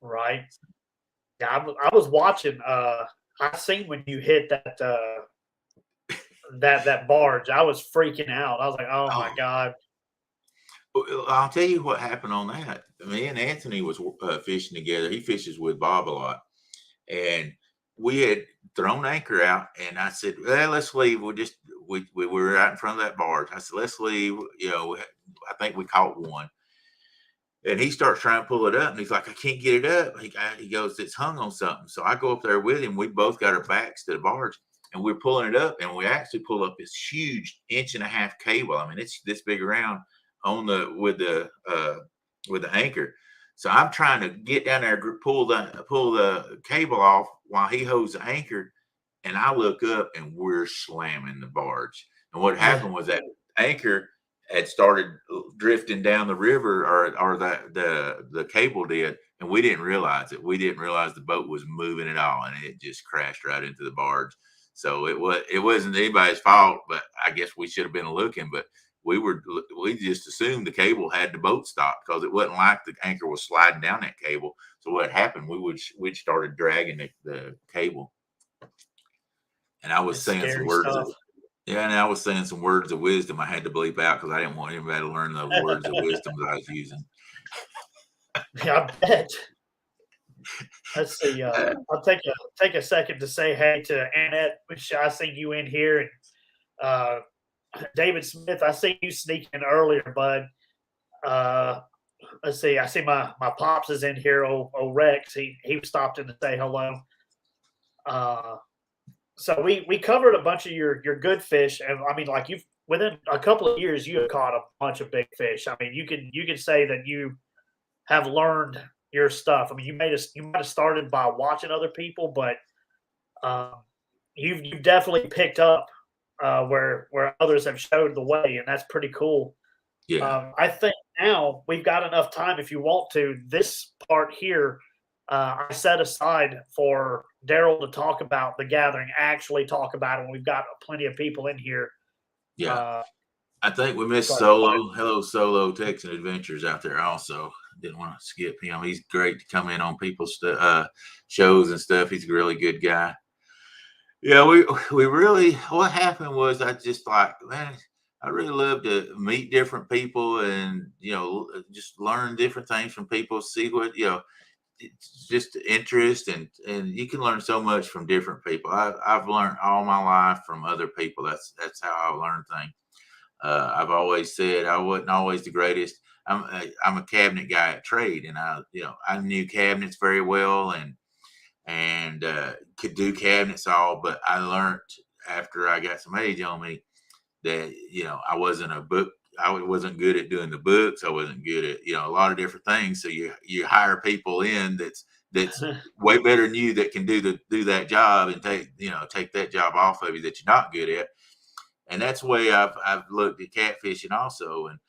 A: Right. Yeah, I was watching. I seen when you hit that barge. I was freaking out. I was like, "Oh my
B: Oh,
A: god!"
B: I'll tell you what happened on that. Me and Anthony was fishing together. He fishes with Bob a lot, and we had thrown anchor out. And I said, "Well, let's leave. We were out in front of that barge." I said, "Let's leave." You know, I think we caught one, and he starts trying to pull it up, and he's like, "I can't get it up." He goes, "It's hung on something." So I go up there with him. We both got our backs to the barge, and we're pulling it up, and we actually pull up this huge 1.5-inch cable. I mean, it's this big around on the with the anchor. So I'm trying to get down there, pull the cable off while he holds the anchor. And I look up and we're slamming the barge. And what happened was that anchor had started drifting down the river, or the cable did, and we didn't realize it. We didn't realize the boat was moving at all, and it just crashed right into the barge. So it wasn't anybody's fault, but I guess we should have been looking. But we just assumed the cable had the boat stopped because it wasn't like the anchor was sliding down that cable. So what happened? We started dragging the cable, and I was
A: It's
B: saying some
A: scary
B: words.
A: stuff.
B: Yeah, and I was saying some words of wisdom I had to bleep out because I didn't want anybody to learn the words of wisdom that I was using.
A: I bet. Let's see. I'll take a second to say hey to Annette, which I seen you in here, and David Smith. I seen you sneak in earlier, bud. Let's see. I see my pops is in here. Old Rex. He stopped in to say hello. So we covered a bunch of your good fish, and I mean, like, you've within a couple of years you have caught a bunch of big fish. I mean, you can say that you have learned your stuff. I mean, you might have started by watching other people, but you've definitely picked up where others have showed the way, and that's pretty cool.
B: Yeah.
A: I think now we've got enough time. If you want to, this part here, I set aside for Daryl to talk about the gathering, actually talk about it. And we've got plenty of people in here.
B: Yeah. I think we missed
A: but-
B: Solo. Hello, Solo Texan Adventures out there also. Didn't want to skip him. He's great to come in on people's shows and stuff. He's a really good guy. Yeah, we really, what happened was I just like, man, I really love to meet different people and, just learn different things from people, see what, it's just interest, and you can learn so much from different people. I've learned all my life from other people. That's how I learn things. I've always said I wasn't always the greatest. I'm a cabinet guy at trade, and I knew cabinets very well and could do cabinets all. But I learned after I got some age on me that I wasn't I wasn't good at doing the books. I wasn't good at a lot of different things. So you hire people in that's way better than you that can do that job and take that job off of you that you're not good at. And that's the way I've looked at catfishing also. And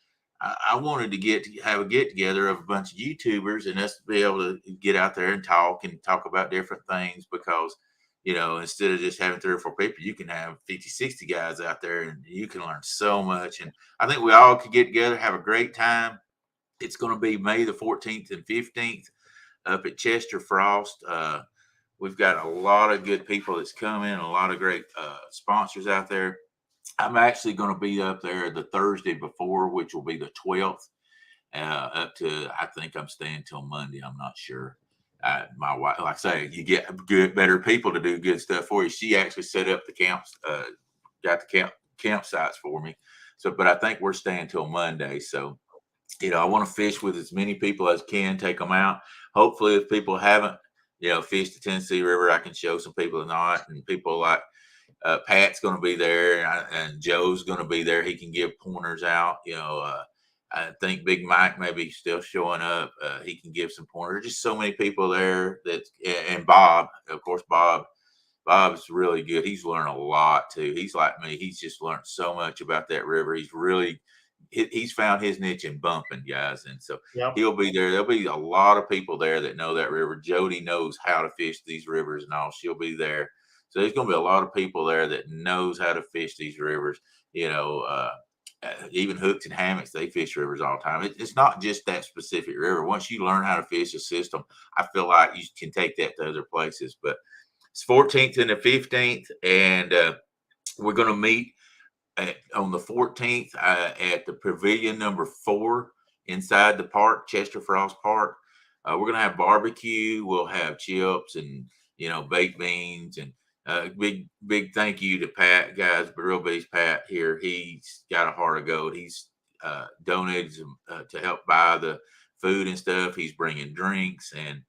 B: I wanted to have a get together of a bunch of YouTubers and us to be able to get out there and talk about different things, because instead of just having 3 or 4 people, you can have 50, 60 guys out there and you can learn so much. And I think we all could get together, have a great time. It's going to be May the 14th and 15th up at Chester Frost. We've got a lot of good people that's coming, a lot of great sponsors out there. I'm actually going to be up there the Thursday before, which will be the 12th, up to, I think I'm staying till Monday. I'm not sure. My wife, like I say, you get better people to do good stuff for you. She actually set up the camps, got the campsites for me. So, but I think we're staying till Monday. So, I want to fish with as many people as can, take them out. Hopefully, if people haven't, fished the Tennessee River, I can show some people not, and people like Pat's going to be there, and Joe's going to be there. He can give pointers out. I think Big Mike may be still showing up. He can give some pointers. Just so many people there and Bob, of course, Bob's really good. He's learned a lot too. He's like me. He's just learned so much about that river. He's found his niche in bumping, guys. And so He'll be there. There'll be a lot of people there that know that river. Jody knows how to fish these rivers and all. She'll be there. So there's going to be a lot of people there that knows how to fish these rivers. Even hooks and hammocks, they fish rivers all the time. It's not just that specific river. Once you learn how to fish a system, I feel like you can take that to other places. But it's 14th and the 15th, and we're going to meet on the 14th at the Pavilion number 4 inside the park, Chester Frost Park. We're going to have barbecue. We'll have chips and baked beans, and big thank you to Pat, guys. Real Beast Pat here. He's got a heart of gold. He's donated to help buy the food and stuff. He's bringing drinks, and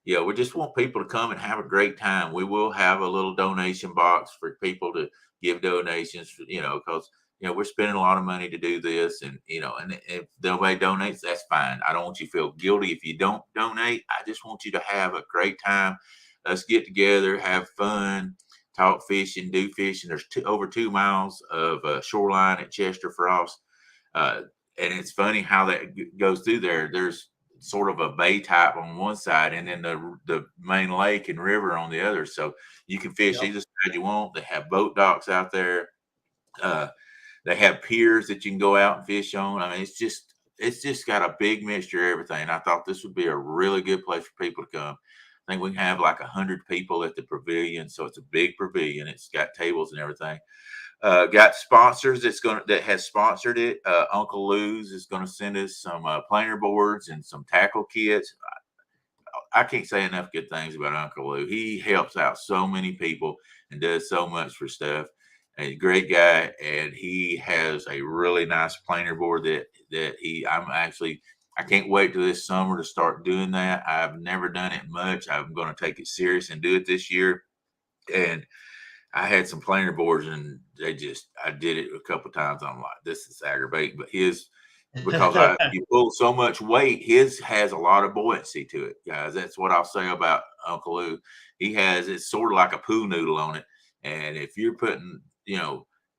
B: we just want people to come and have a great time. We will have a little donation box for people to give donations, because we're spending a lot of money to do this, and and if nobody donates, that's fine. I don't want you to feel guilty if you don't donate. I just want you to have a great time. Let's get together, have fun, talk fishing, do fishing. There's over 2 miles of shoreline at Chester Frost, and it's funny how that goes through there. There's sort of a bay type on one side, and then the main lake and river on the other. So you can fish either side you want. They have boat docks out there. They have piers that you can go out and fish on. I mean, it's just got a big mixture of everything. I thought this would be a really good place for people to come. I think we can have like 100 people at the pavilion. So it's a big pavilion. It's got tables and everything. Got sponsors that has sponsored it. Uncle Lou's is going to send us some planer boards and some tackle kits. I can't say enough good things about Uncle Lou. He helps out so many people and does so much for stuff. A great guy, and he has a really nice planer board I can't wait till this summer to start doing that. I've never done it much. I'm going to take it serious and do it this year. And I had some planer boards, and I did it a couple of times. I'm like, this is aggravating, but because you pull so much weight, his has a lot of buoyancy to it, guys. That's what I'll say about Uncle Lou. It's sort of like a pool noodle on it. And if you're putting,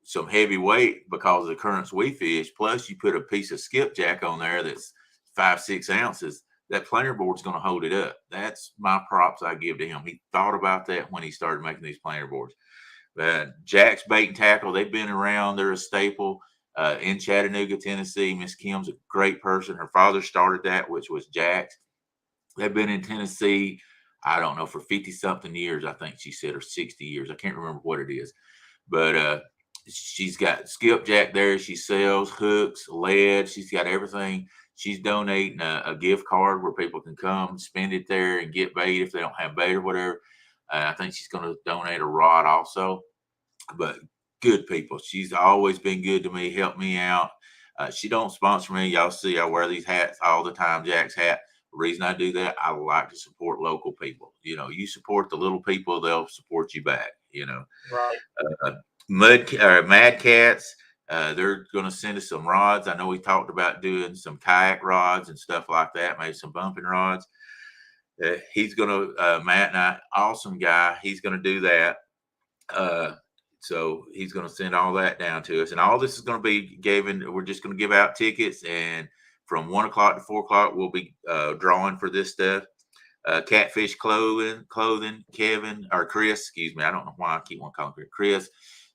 B: some heavy weight because of the currents we fish, plus you put a piece of skipjack on there that's 5-6 ounces, that planer board's going to hold it up. That's my props I give to him. He thought about that when he started making these planer boards. Jack's Bait and Tackle, they've been around. They're a staple in Chattanooga, Tennessee. Miss Kim's a great person. Her father started that, which was Jack's. They've been in Tennessee, I don't know, for 50-something years, I think she said, or 60 years. I can't remember what it is. But she's got skipjack there. She sells hooks, lead. She's got everything. She's donating a gift card where people can come spend it there and get bait if they don't have bait or whatever. I think she's going to donate a rod also. But good people. She's always been good to me, helped me out. She don't sponsor me. Y'all see I wear these hats all the time, Jack's hat. The reason I do that, I like to support local people. You support the little people, they'll support you back,
A: Right.
B: Mad Cats, they're going to send us some rods. I know we talked about doing some kayak rods and stuff like that, maybe some bumping rods. He's going to, Matt and I, awesome guy. He's going to do that. So he's going to send all that down to us. And all this is going to be given. We're just going to give out tickets. And from 1 o'clock to 4 o'clock, we'll be drawing for this stuff. Catfish clothing, Chris, excuse me. I don't know why I keep on calling him Chris.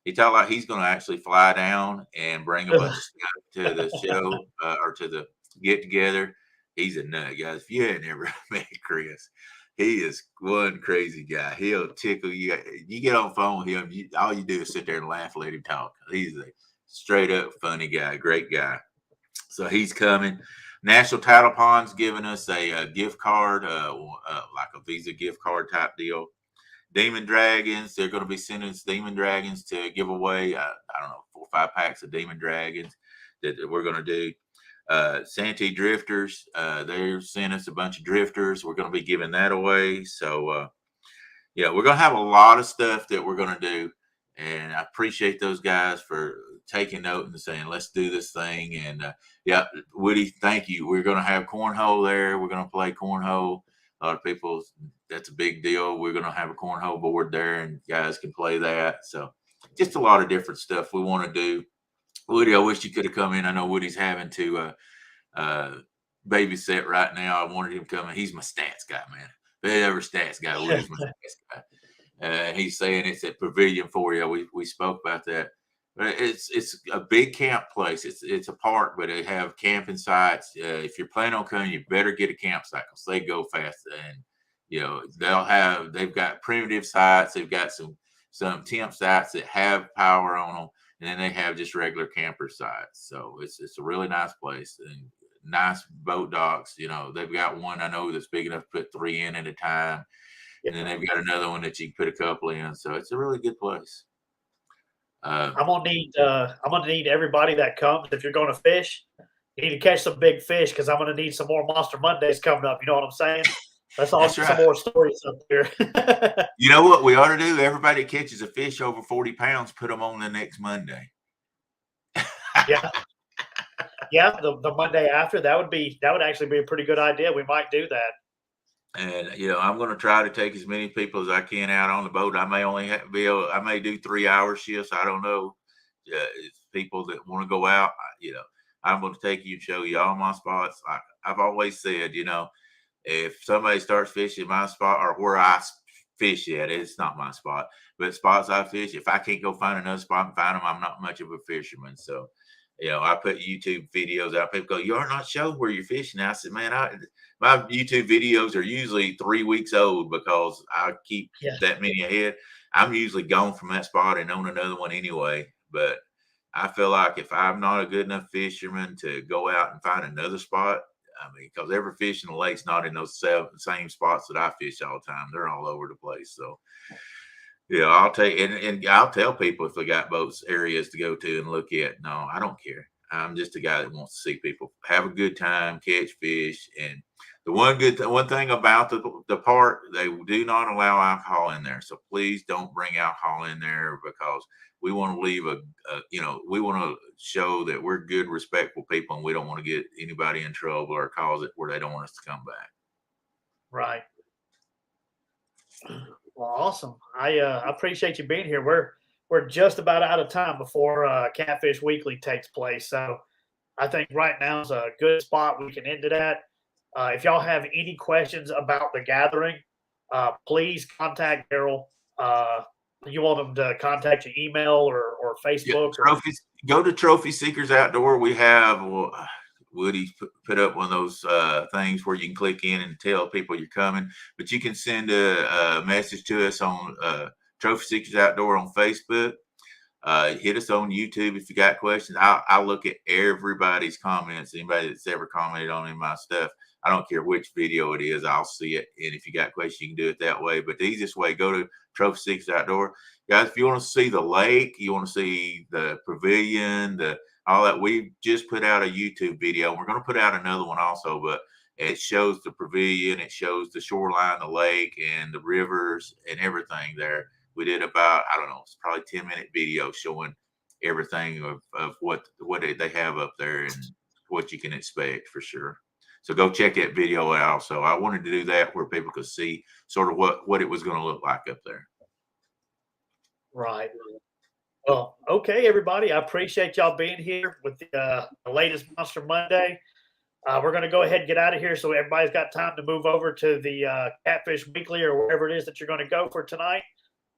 B: He talked like he's going to actually fly down and bring a bunch of stuff to the show or to the get together. He's a nut, guys. If you ain't never met Chris, he is one crazy guy. He'll tickle you. You get on the phone with him, all you do is sit there and laugh, let him talk. He's a straight up funny guy, great guy. So he's coming. National Title Pond's giving us a gift card, like a Visa gift card type deal. Demon Dragons, they're going to be sending us Demon Dragons to give away, I don't know, 4 or 5 packs of Demon Dragons that we're going to do. Santee Drifters, they're sending us a bunch of drifters. We're going to be giving that away. So, we're going to have a lot of stuff that we're going to do. And I appreciate those guys for taking note and saying, let's do this thing. And Woody, thank you. We're going to have cornhole there. We're going to play cornhole. A lot of people, that's a big deal. We're going to have a cornhole board there and guys can play that. So just a lot of different stuff we want to do. Woody, I wish you could have come in. I know Woody's having to babysit right now. I wanted him coming. He's my stats guy, man. If there's ever stats guy, Woody's my stats guy. And he's saying it's at Pavilion for you. We spoke about that. But it's a big camp place. It's a park, but they have camping sites. If you're planning on coming, you better get a campsite because they go fast. And they've got primitive sites. They've got some tent sites that have power on them, and then they have just regular camper sites. So it's a really nice place and nice boat docks. They've got one I know that's big enough to put 3 in at a time. And then they've got another one that you can put a couple in. So it's a really good place.
A: I'm gonna need everybody that comes. If you're going to fish, you need to catch some big fish because I'm gonna need some more Monster Mondays coming up. You know what I'm saying? Let's all get some more stories up here.
B: You know what we ought to do? Everybody that catches a fish over 40 pounds, put them on the next Monday.
A: Yeah. Yeah, the Monday after, that would actually be a pretty good idea. We might do that.
B: And I'm going to try to take as many people as I can out on the boat. I may only I may do 3 hour shifts. I don't know. If people that want to go out, I'm going to take you and show you all my spots. I've always said, if somebody starts fishing my spot or where fish at, it's not my spot, but spots I fish, if I can't go find another spot and find them, I'm not much of a fisherman. So, I put YouTube videos out. People go, "You're not showing where you're fishing." I said, "Man, my YouTube videos are usually 3 weeks old because I keep
A: Yeah.
B: that many ahead. I'm usually gone from that spot and on another one anyway." But I feel like if I'm not a good enough fisherman to go out and find another spot, I mean, because every fish in the lake's not in those same spots that I fish all the time. They're all over the place. So, I'll take and I'll tell people if they got boats areas to go to and look at. No, I don't care. I'm just a guy that wants to see people have a good time, catch fish, and the one thing about the park, they do not allow alcohol in there. So please don't bring alcohol in there because we want to leave we want to show that we're good, respectful people, and we don't want to get anybody in trouble or cause it where they don't want us to come back.
A: Right. Well, awesome. I appreciate you being here. We're just about out of time before Catfish Weekly takes place, so I think right now is a good spot we can end it at. If y'all have any questions about the gathering, please contact Daryl. You want him to contact your email or Facebook?
B: Trophies. Go to Trophy Seekers Outdoor. We have Woody put up one of those things where you can click in and tell people you're coming, but you can send a message to us on Trophy Seekers Outdoor on Facebook. Hit us on YouTube if you got questions. I'll look at everybody's comments. Anybody that's ever commented on any of my stuff, I don't care which video it is, I'll see it. And if you got questions, you can do it that way. But the easiest way, go to Trophy Seekers Outdoor. Guys, if you want to see the lake, you want to see the pavilion, all that, we just put out a YouTube video. We're going to put out another one also, but it shows the pavilion, it shows the shoreline, the lake, and the rivers and everything there. We did about, I don't know, it's probably 10-minute video showing everything of what they have up there and what you can expect for sure. So go check that video out. So I wanted to do that where people could see sort of what it was going to look like up there.
A: Right. Well, okay, everybody. I appreciate y'all being here with the latest Monster Monday. We're going to go ahead and get out of here so everybody's got time to move over to the Catfish Weekly or wherever it is that you're going to go for tonight.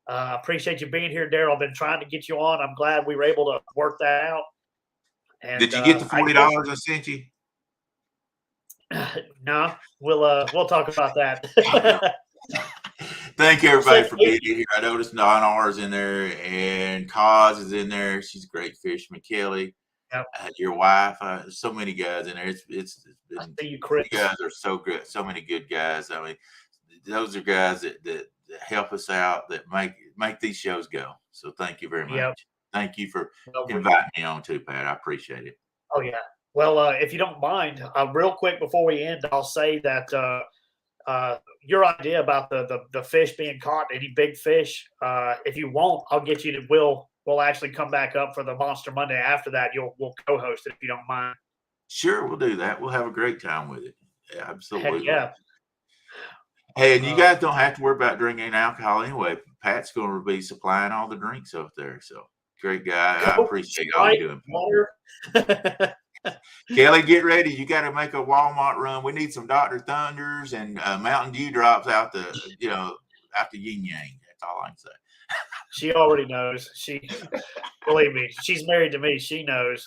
A: Appreciate you being here, Daryl. I've been trying to get you on. I'm glad we were able to work that out. And,
B: did you get the $40 I sent you?
A: No, we'll talk about that.
B: Thank you, everybody, for being here. I noticed Don R's in there and Kaz is in there. She's a great fisherman. Kelly,
A: yep.
B: Your wife. So many guys in there. It's been,
A: I see you, Chris.
B: You guys are so good. So many good guys. I mean, those are guys that help us out, that make these shows go. So thank you very much.
A: Yep.
B: Thank you for inviting me on too, Pat. I appreciate it.
A: Oh yeah. Well, if you don't mind, real quick before we end, I'll say that your idea about the fish being caught, any big fish, if you won't, I'll get you to we'll actually come back up for the Monster Monday after that. We'll co-host it if you don't mind.
B: Sure, we'll do that. We'll have a great time with it. Yeah, absolutely.
A: Heck yeah.
B: Hey, and you guys don't have to worry about drinking alcohol anyway. Pat's going to be supplying all the drinks up there. So great guy. I appreciate all you're doing.
A: Water.
B: Kelly, get ready. You got to make a Walmart run. We need some Dr. Thunders and Mountain Dew drops out the yin yang. That's all I can say.
A: She already knows. Believe me, she's married to me. She knows.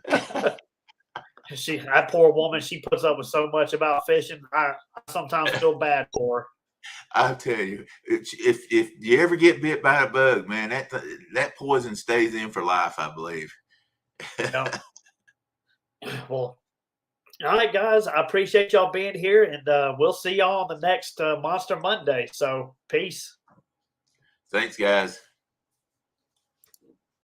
A: That poor woman, she puts up with so much about fishing. I sometimes feel bad for her.
B: I'll tell you, if you ever get bit by a bug, man, that poison stays in for life, I believe.
A: Yep. Well, all right, guys. I appreciate y'all being here, and we'll see y'all on the next Monster Monday. So, peace.
B: Thanks, guys.